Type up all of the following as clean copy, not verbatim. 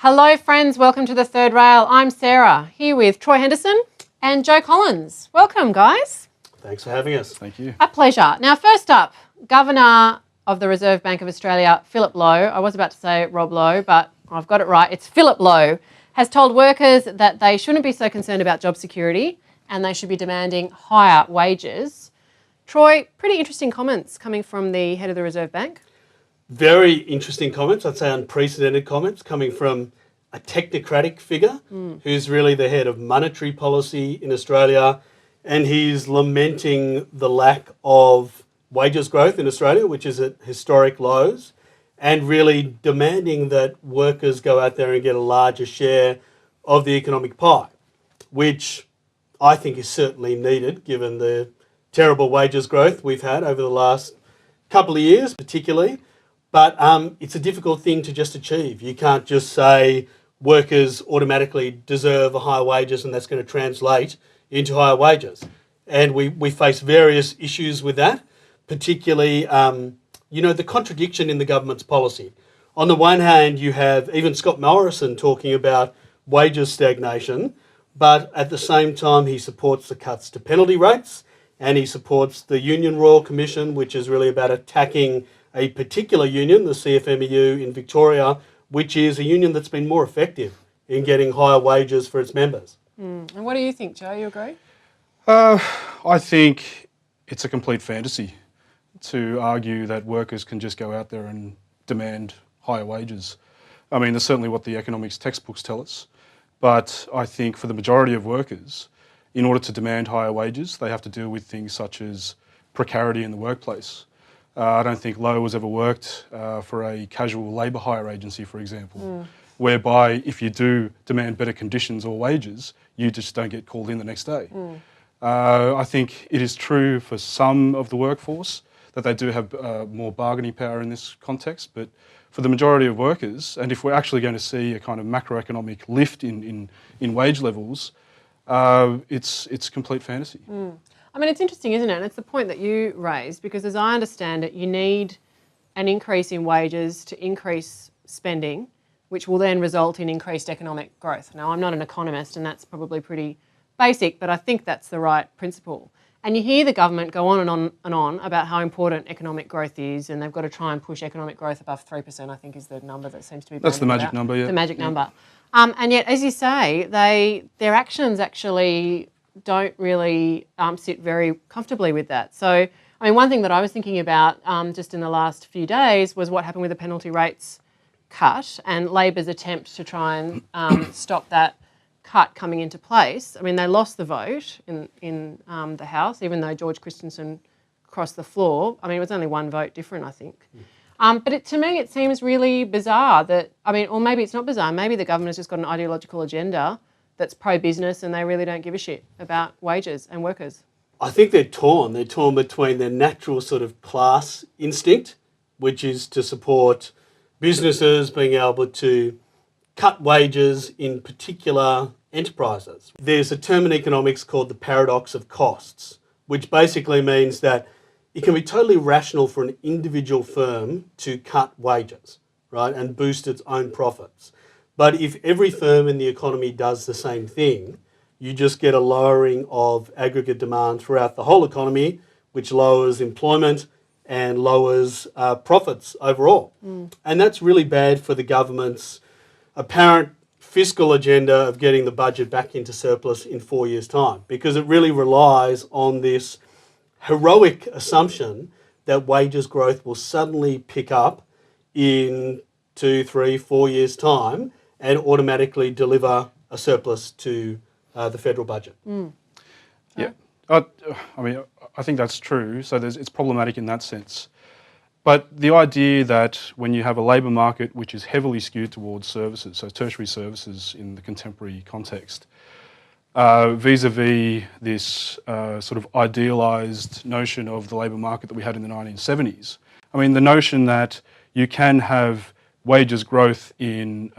Hello friends, welcome to The Third Rail. I'm Sarah, here with Troy Henderson and Joe Collins. Welcome guys. Thanks for having us. Thank you. A pleasure. Now first up, Governor of the Reserve Bank of Australia, Philip Lowe, I was about to say Rob Lowe, but I've got it right, it's Philip Lowe, has told workers that they shouldn't be so concerned about job security and they should be demanding higher wages. Troy, pretty interesting comments coming from the head of the Reserve Bank. Very interesting comments, I'd say unprecedented comments coming from a technocratic figure who's really the head of monetary policy in Australia, and he's lamenting the lack of wages growth in Australia, which is at historic lows, and really demanding that workers go out there and get a larger share of the economic pie, which I think is certainly needed given the terrible wages growth we've had over the last couple of years particularly. But it's a difficult thing to just achieve. You can't just say workers automatically deserve a higher wages and that's going to translate into higher wages. And we face various issues with that, particularly, the contradiction in the government's policy. On the one hand, you have even Scott Morrison talking about wages stagnation, but at the same time, he supports the cuts to penalty rates and he supports the Union Royal Commission, which is really about attacking a particular union, the CFMEU in Victoria, which is a union that's been more effective in getting higher wages for its members. And what do you think, Joe? You agree? I think it's a complete fantasy to argue that workers can just go out there and demand higher wages. I mean, that's certainly what the economics textbooks tell us. But I think for the majority of workers, in order to demand higher wages, they have to deal with things such as precarity in the workplace. I don't think Lowe has ever worked for a casual labour hire agency, for example, whereby if you do demand better conditions or wages, you just don't get called in the next day. I think it is true for some of the workforce that they do have more bargaining power in this context, but for the majority of workers, and if we're actually going to see a kind of macroeconomic lift in wage levels, it's complete fantasy. I mean, it's interesting, isn't it? And it's the point that you raised, because as I understand it, you need an increase in wages to increase spending, which will then result in increased economic growth. Now, I'm not an economist and that's probably pretty basic, but I think that's the right principle. And you hear the government go on and on and on about how important economic growth is, and they've got to try and push economic growth above 3%, I think is the number that seems to be... That's the magic number, yeah. The magic number. And yet, as you say, their actions actually don't really sit very comfortably with that. So, I mean, one thing that I was thinking about just in the last few days was what happened with the penalty rates cut and Labor's attempt to try and stop that cut coming into place. I mean, they lost the vote in the House, even though George Christensen crossed the floor. I mean, it was only one vote different, I think. But to me, it seems really bizarre that, I mean, or maybe it's not bizarre, maybe the government's just got an ideological agenda that's pro-business and they really don't give a shit about wages and workers. I think they're torn. They're torn between their natural sort of class instinct, which is to support businesses being able to cut wages in particular enterprises. There's a term in economics called the paradox of costs, which basically means that it can be totally rational for an individual firm to cut wages, right, and boost its own profits. But if every firm in the economy does the same thing, you just get a lowering of aggregate demand throughout the whole economy, which lowers employment and lowers profits overall. And that's really bad for the government's apparent fiscal agenda of getting the budget back into surplus in 4 years' time, because it really relies on this heroic assumption that wages growth will suddenly pick up in 2, 3, 4 years' time and automatically deliver a surplus to the federal budget. Yeah, I mean, I think that's true. So it's problematic in that sense. But the idea that when you have a labour market which is heavily skewed towards services, so tertiary services in the contemporary context, vis-a-vis this sort of idealised notion of the labour market that we had in the 1970s. I mean, the notion that you can have wages growth in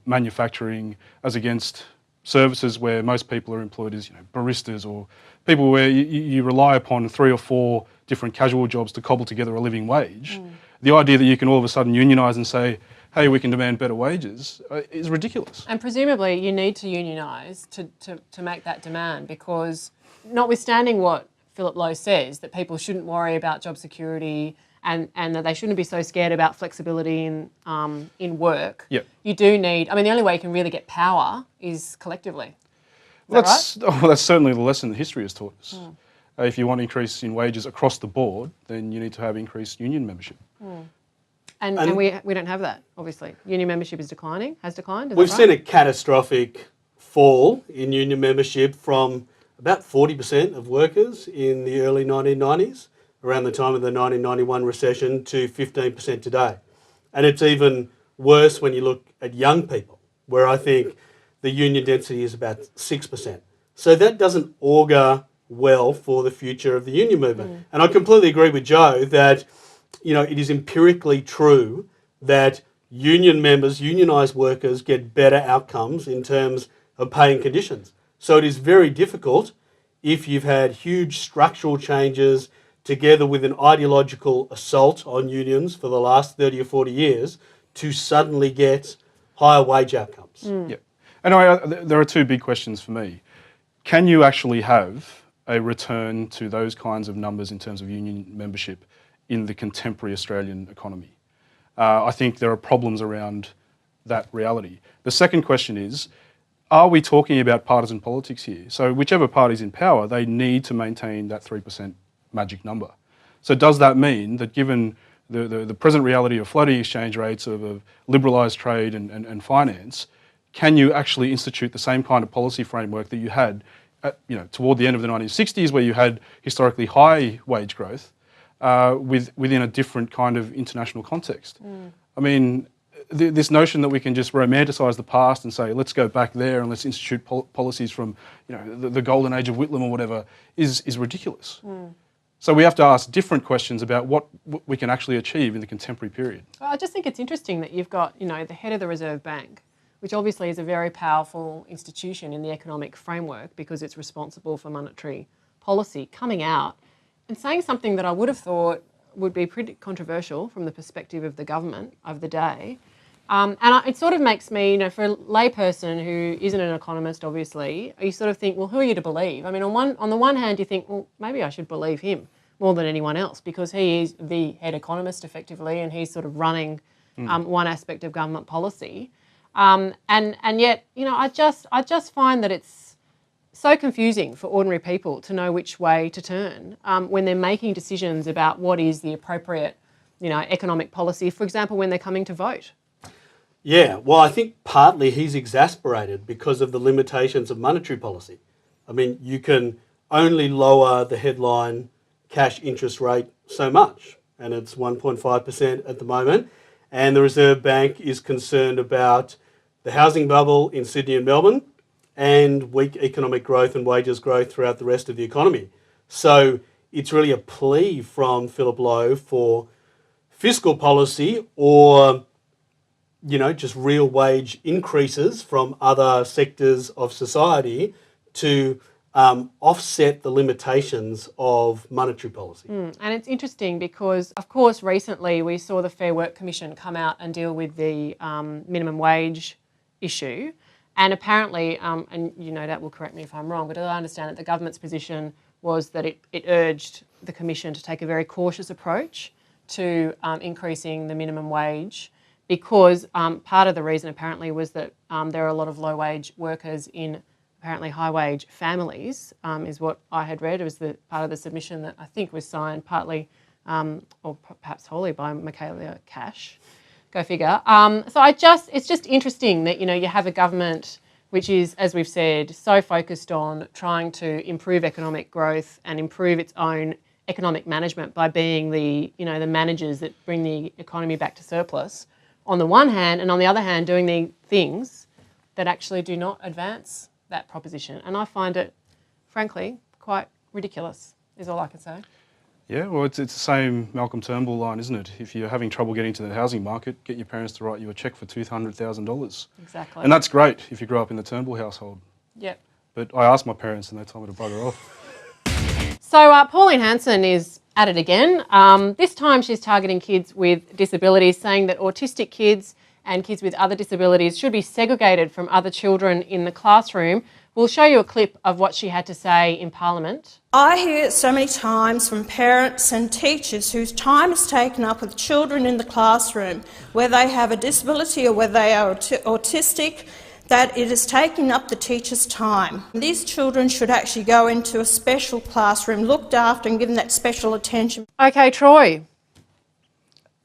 manufacturing as against services where most people are employed as baristas or people where you rely upon 3 or 4 different casual jobs to cobble together a living wage. The idea that you can all of a sudden unionise and say, hey, we can demand better wages, is ridiculous. And presumably you need to unionise to make that demand, because notwithstanding what Philip Lowe says, that people shouldn't worry about job security and that they shouldn't be so scared about flexibility in work, Yep. you do need, I mean, the only way you can really get power is collectively. That's certainly the lesson that history has taught us. If you want increase in wages across the board, then you need to have increased union membership. And we don't have that, obviously. Union membership has declined. We've seen a catastrophic fall in union membership from about 40% of workers in the early 1990s, around the time of the 1991 recession, to 15% today. And it's even worse when you look at young people, where I think the union density is about 6%. So that doesn't augur well for the future of the union movement. And I completely agree with Joe that, you know, it is empirically true that union members, unionised workers, get better outcomes in terms of pay and conditions. So it is very difficult, if you've had huge structural changes together with an ideological assault on unions for the last 30 or 40 years, to suddenly get higher wage outcomes. Yeah. And there are two big questions for me. Can you actually have a return to those kinds of numbers in terms of union membership in the contemporary Australian economy? I think there are problems around that reality. The second question is, are we talking about partisan politics here? So whichever party's in power, they need to maintain that 3% magic number. So does that mean that, given the present reality of floating exchange rates, of liberalised trade and finance, can you actually institute the same kind of policy framework that you had toward the end of the 1960s, where you had historically high wage growth, within a different kind of international context? I mean, this notion that we can just romanticise the past and say, let's go back there and let's institute policies from the golden age of Whitlam or whatever, is ridiculous. So we have to ask different questions about what we can actually achieve in the contemporary period. Well, I just think it's interesting that you've got, the head of the Reserve Bank, which obviously is a very powerful institution in the economic framework because it's responsible for monetary policy, coming out and saying something that I would have thought would be pretty controversial from the perspective of the government of the day. It sort of makes me, for a layperson who isn't an economist, obviously, you sort of think, well, who are you to believe? I mean, on the one hand, you think, well, maybe I should believe him more than anyone else because he is the head economist, effectively, and he's sort of running one aspect of government policy. And yet, I just find that it's so confusing for ordinary people to know which way to turn when they're making decisions about what is the appropriate, economic policy. For example, when they're coming to vote. Yeah, well, I think partly he's exasperated because of the limitations of monetary policy. I mean, you can only lower the headline cash interest rate so much, and it's 1.5% at the moment. And the Reserve Bank is concerned about the housing bubble in Sydney and Melbourne and weak economic growth and wages growth throughout the rest of the economy. So it's really a plea from Philip Lowe for fiscal policy or just real wage increases from other sectors of society to offset the limitations of monetary policy. And it's interesting because, of course, recently we saw the Fair Work Commission come out and deal with the minimum wage issue. And apparently, and that will correct me if I'm wrong, but I understand that the government's position was that it urged the Commission to take a very cautious approach to increasing the minimum wage, because part of the reason apparently was that there are a lot of low-wage workers in apparently high-wage families, is what I had read. It was the part of the submission that I think was signed partly or perhaps wholly by Michaela Cash. Go figure. So it's just interesting that, you have a government which is, as we've said, so focused on trying to improve economic growth and improve its own economic management by being the managers that bring the economy back to surplus on the one hand, and on the other hand, doing the things that actually do not advance that proposition. And I find it, frankly, quite ridiculous, is all I can say. Yeah, well, it's the same Malcolm Turnbull line, isn't it? If you're having trouble getting to the housing market, get your parents to write you a cheque for $200,000. Exactly. And that's great if you grew up in the Turnbull household. Yep. But I asked my parents and they told me to bugger off. So Pauline Hanson is at it again. This time she's targeting kids with disabilities, saying that autistic kids and kids with other disabilities should be segregated from other children in the classroom. We'll show you a clip of what she had to say in Parliament. I hear it so many times from parents and teachers whose time is taken up with children in the classroom, whether they have a disability or whether they are autistic, that it is taking up the teacher's time. These children should actually go into a special classroom, looked after and given that special attention. Okay, Troy,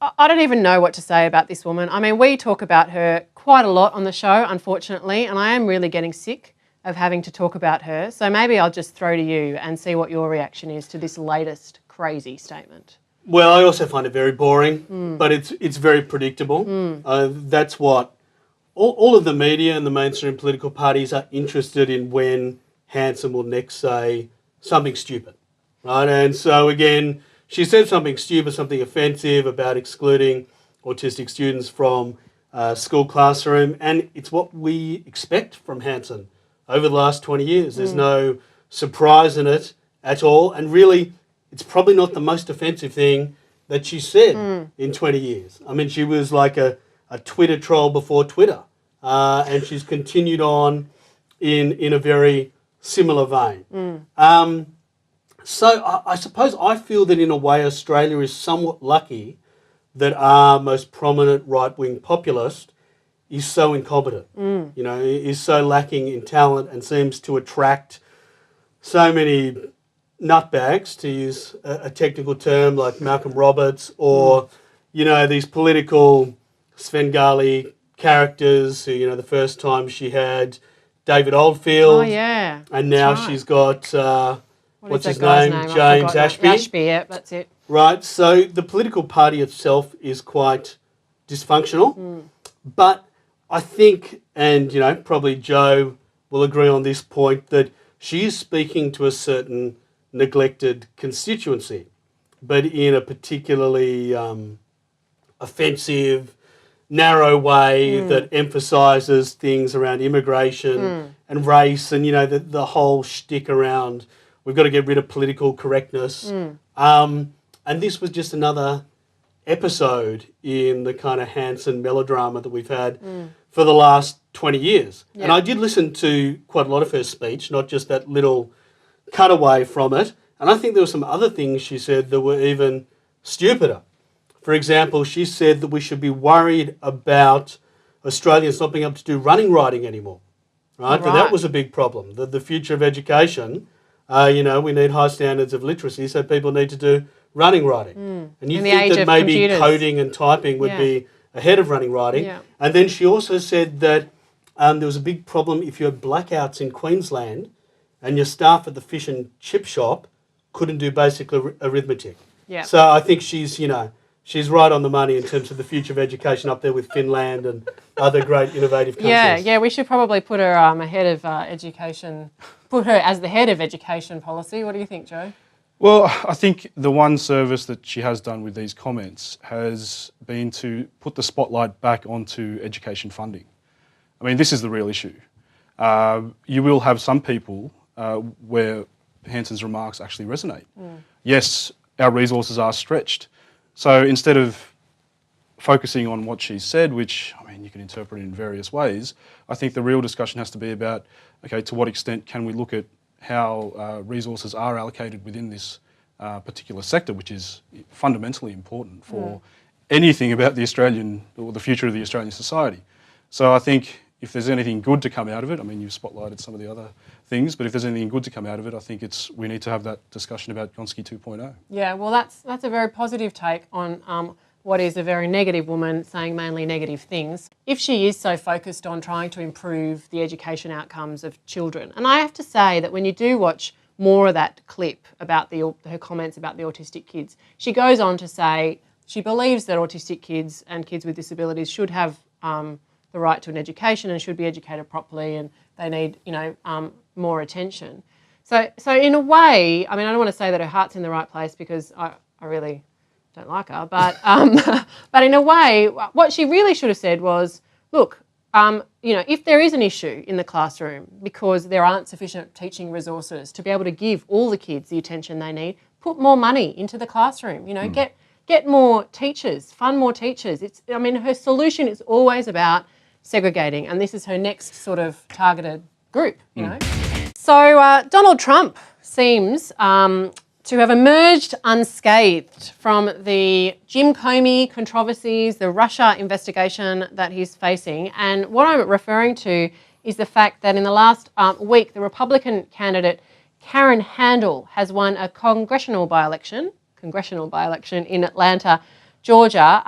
I don't even know what to say about this woman. I mean, we talk about her quite a lot on the show, unfortunately, and I am really getting sick of having to talk about her. So maybe I'll just throw to you and see what your reaction is to this latest crazy statement. Well, I also find it very boring, but it's very predictable. That's what all of the media and the mainstream political parties are interested in when Hanson will next say something stupid, right? And so again, she said something stupid, something offensive about excluding autistic students from school classroom, and it's what we expect from Hanson over the last 20 years. There's no surprise in it at all, and really, it's probably not the most offensive thing that she said in 20 years. I mean, she was like a Twitter troll before Twitter, and she's continued on in a very similar vein. So I suppose I feel that in a way Australia is somewhat lucky that our most prominent right-wing populist is so incompetent, you know, is so lacking in talent and seems to attract so many nutbags, to use a technical term, like Malcolm Roberts, or, you know, these political Svengali characters who, you know, the first time she had David Oldfield. Oh, yeah. And now she's got, what's his name? James Ashby. Ashby, yeah, that's it. Right, so the political party itself is quite dysfunctional, but I think, and, you know, probably Joe will agree on this point, that she is speaking to a certain neglected constituency, but in a particularly offensive, narrow way that emphasises things around immigration and race and, you know, the whole shtick around we've got to get rid of political correctness. And this was just another episode in the kind of Hanson melodrama that we've had for the last 20 years. Yeah. And I did listen to quite a lot of her speech, not just that little cutaway from it. And I think there were some other things she said that were even stupider. For example, she said that we should be worried about Australians not being able to do running riding anymore. Right? And that was a big problem. The future of education, you know, we need high standards of literacy, so people need to do running riding. And you think that maybe computers, coding and typing would be ahead of running riding. Yeah. And then she also said that there was a big problem if you had blackouts in Queensland and your staff at the fish and chip shop couldn't do basic arithmetic. Yeah. So I think she's, you know, she's right on the money in terms of the future of education, up there with Finland and other great innovative countries. Yeah, we should probably put her ahead of education, put her as the head of education policy. What do you think, Joe? Well, I think the one service that she has done with these comments has been to put the spotlight back onto education funding. I mean, this is the real issue. You will have some people where Hanson's remarks actually resonate. Yes, our resources are stretched. So instead of focusing on what she said, which, I mean, you can interpret it in various ways, I think the real discussion has to be about, okay, to what extent can we look at how resources are allocated within this particular sector, which is fundamentally important for anything about the Australian, or the future of the Australian society. So I think if there's anything good to come out of it, I mean, you've spotlighted some of the other things, but if there's anything good to come out of it, I think we need to have that discussion about Gonski 2.0. Yeah, well, that's a very positive take on what is a very negative woman saying mainly negative things. If she is so focused on trying to improve the education outcomes of children, and I have to say that when you do watch more of that clip about her comments about the autistic kids, she goes on to say she believes that autistic kids and kids with disabilities should have the right to an education and should be educated properly, and they need, you know, more attention. So in a way, I mean, I don't want to say that her heart's in the right place because I really don't like her, but but in a way, what she really should have said was, look, you know, if there is an issue in the classroom because there aren't sufficient teaching resources to be able to give all the kids the attention they need, put more money into the classroom. You know, get more teachers, fund more teachers. Her solution is always about segregating, and this is her next sort of targeted group, you know. So Donald Trump seems to have emerged unscathed from the Jim Comey controversies, the Russia investigation that he's facing. And what I'm referring to is the fact that in the last week, the Republican candidate Karen Handel has won a congressional by-election in Atlanta, Georgia.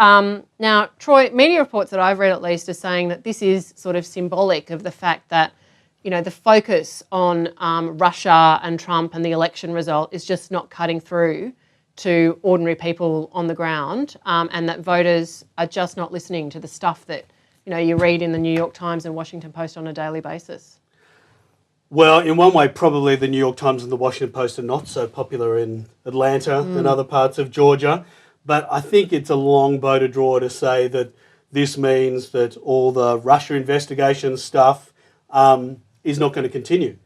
Now, Troy, media reports that I've read at least are saying that this is sort of symbolic of the fact that, you know, the focus on Russia and Trump and the election result is just not cutting through to ordinary people on the ground, and that voters are just not listening to the stuff that, you know, you read in the New York Times and Washington Post on a daily basis. Well, in one way, probably the New York Times and the Washington Post are not so popular in Atlanta and other parts of Georgia. But I think it's a long bow to draw to say that this means that all the Russia investigation stuff is not going to continue.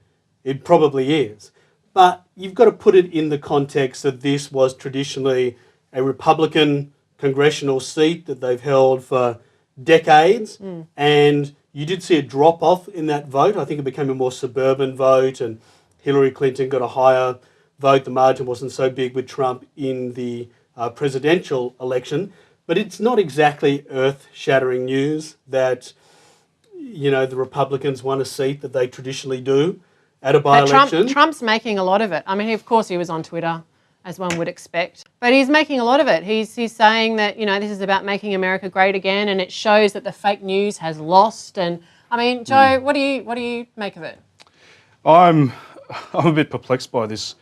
It probably is. But you've got to put it in the context that this was traditionally a Republican congressional seat that they've held for decades. And you did see a drop-off in that vote. I think it became a more suburban vote, and Hillary Clinton got a higher vote. The margin wasn't so big with Trump in the presidential election. But it's not exactly earth-shattering news that, you know, the Republicans won a seat that they traditionally do at a by-election. Trump's making a lot of it. I mean, of course, he was on Twitter, as one would expect. But he's making a lot of it. He's saying that, you know, this is about making America great again, and it shows that the fake news has lost. And I mean, Joe, what do you make of it? I'm a bit perplexed by this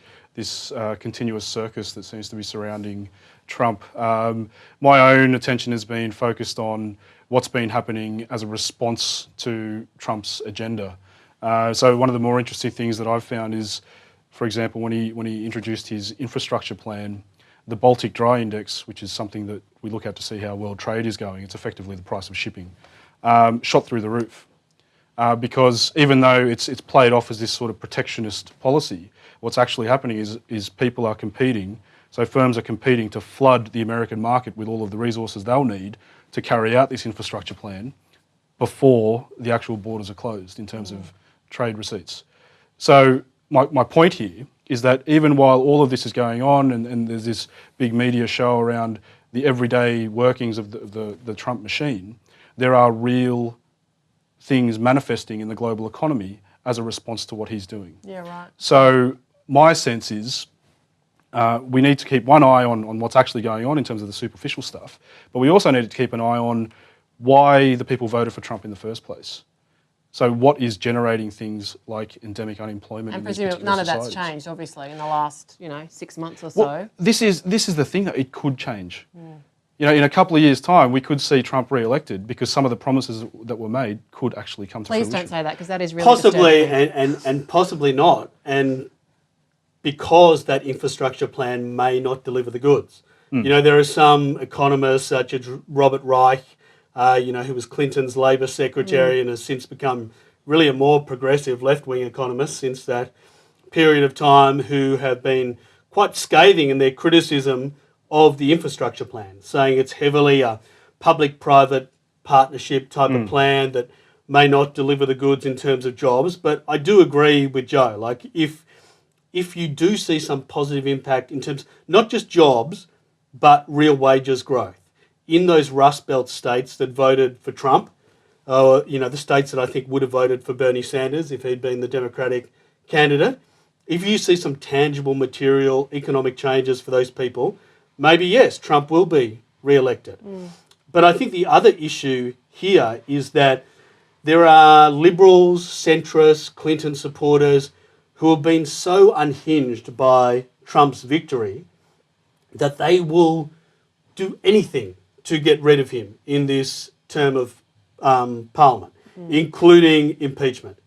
continuous circus that seems to be surrounding Trump. My own attention has been focused on what's been happening as a response to Trump's agenda. So one of the more interesting things that I've found is, for example, when he introduced his infrastructure plan, the Baltic Dry Index, which is something that we look at to see how world trade is going, it's effectively the price of shipping, shot through the roof. Because even though it's played off as this sort of protectionist policy, what's actually happening is people are competing. So firms are competing to flood the American market with all of the resources they'll need to carry out this infrastructure plan before the actual borders are closed in terms of trade receipts. So my point here is that even while all of this is going on and there's this big media show around the everyday workings of the Trump machine, there are real things manifesting in the global economy as a response to what he's doing. Yeah, right. So my sense is we need to keep one eye on what's actually going on in terms of the superficial stuff, but we also need to keep an eye on why the people voted for Trump in the first place. So what is generating things like endemic unemployment? And in these presumably particular none of that's societies? changed, obviously, in the last 6 months or so. Well, this is the thing, that it could change. You know, in a couple of years' time, we could see Trump re-elected because some of the promises that were made could actually come to fruition. Please don't say that, because that is really Possibly, disturbing. and possibly not. And because that infrastructure plan may not deliver the goods. You know, there are some economists such as Robert Reich, who was Clinton's Labor Secretary and has since become really a more progressive left-wing economist since that period of time, who have been quite scathing in their criticism of the infrastructure plan, saying it's heavily a public-private partnership type of plan that may not deliver the goods in terms of jobs. But I do agree with Joe. Like, if you do see some positive impact in terms, not just jobs, but real wages growth in those Rust Belt states that voted for Trump, the states that I think would have voted for Bernie Sanders if he'd been the Democratic candidate, if you see some tangible material economic changes for those people, maybe yes, Trump will be re-elected. But I think the other issue here is that there are liberals, centrists, Clinton supporters who have been so unhinged by Trump's victory that they will do anything to get rid of him in this term of Parliament, including impeachment.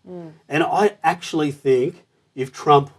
And I actually think if Trump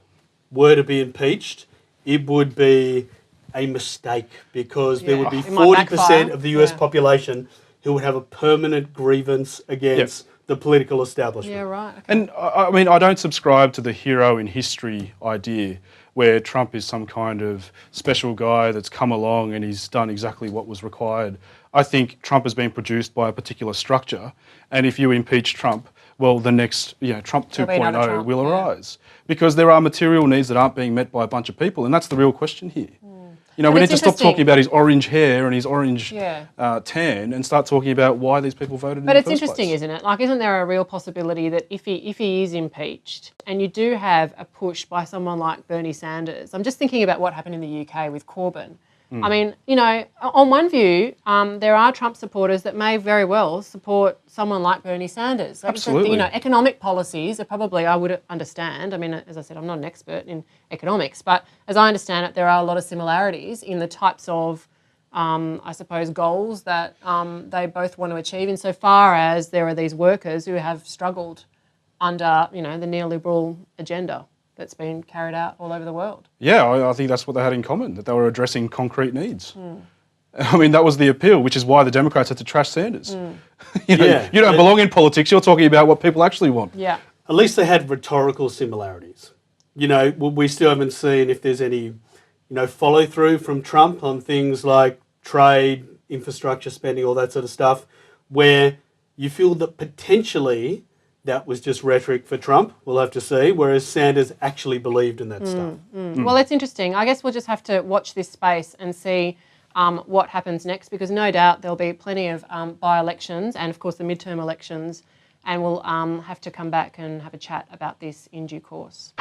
were to be impeached, it would be a mistake, because there would be 40% of the US population who would have a permanent grievance against the political establishment. Yeah, right. Okay. And I mean, I don't subscribe to the hero in history idea where Trump is some kind of special guy that's come along and he's done exactly what was required. I think Trump has been produced by a particular structure, and if you impeach Trump, well, the next, Trump There'll be another 2.0 Trump, will yeah. arise. Because there are material needs that aren't being met by a bunch of people, and that's the real question here. We need to stop talking about his orange hair and his orange tan and start talking about why these people voted in the first place. But it's interesting, isn't it? Like, isn't there a real possibility that if he is impeached and you do have a push by someone like Bernie Sanders, I'm just thinking about what happened in the UK with Corbyn. I mean, on one view, there are Trump supporters that may very well support someone like Bernie Sanders. Absolutely. Economic policies are probably, I would understand. I mean, as I said, I'm not an expert in economics, but as I understand it, there are a lot of similarities in the types of, I suppose, goals that they both want to achieve, insofar as there are these workers who have struggled under, the neoliberal agenda that's been carried out all over the world. Yeah, I think that's what they had in common, that they were addressing concrete needs. I mean, that was the appeal, which is why the Democrats had to trash Sanders. You don't belong in politics, you're talking about what people actually want. Yeah. At least they had rhetorical similarities. We still haven't seen if there's any, follow through from Trump on things like trade, infrastructure spending, all that sort of stuff, where you feel that potentially that was just rhetoric for Trump. We'll have to see, whereas Sanders actually believed in that stuff. Well, it's interesting. I guess we'll just have to watch this space and see what happens next, because no doubt there'll be plenty of by-elections and, of course, the midterm elections, and we'll have to come back and have a chat about this in due course.